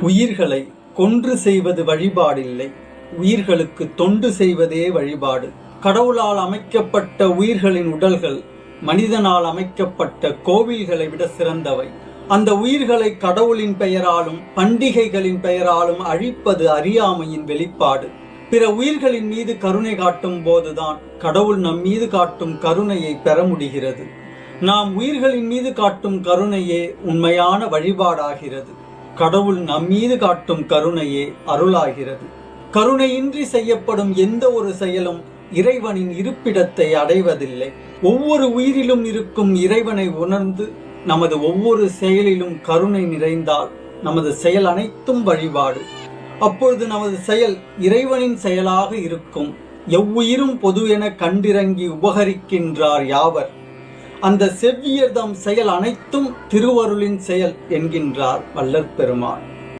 உயிர்களை கொன்று செய்வது வழிபாடில்லை, உயிர்களுக்கு தொண்டு செய்வதே வழிபாடு. கடவுளால் அமைக்கப்பட்ட உயிர்களின் உடல்கள் மனிதனால் அமைக்கப்பட்ட கோவில்களை விட சிறந்தவை. அந்த உயிர்களை கடவுளின் பெயராலும் பண்டிகைகளின் பெயராலும் அழிப்பது அறியாமையின் வெளிப்பாடு. பிற உயிர்களின் மீது கருணை காட்டும் போதுதான் கடவுள் நம் மீது காட்டும் கருணையை பெற முடிகிறது. நாம் உயிர்களின் மீது காட்டும் கருணையே உண்மையான வழிபாடாகிறது. கடவுள் நம் மீது காட்டும் கருணையே அருளாகிறது. கருணையின்றி செய்யப்படும் எந்த ஒரு செயலும் இறைவனின் இருப்பிடத்தை அடைவதில்லை. ஒவ்வொரு உயிரிலும் இருக்கும் இறைவனை உணர்ந்து நமது ஒவ்வொரு செயலிலும் கருணை நிறைந்தால் நமது செயல் அனைத்தும் வழிபாடு. அப்பொழுது நமது செயல் இறைவனின் செயலாக இருக்கும். எவ்வுயிரும் பொது என கண்டிறங்கி உபகரிக்கின்றார் யாவர். அந்த செவ்வியர்தம் செயல் அனைத்தும் திருவருளின் செயல் என்கின்றார் வள்ளற் பெருமான்.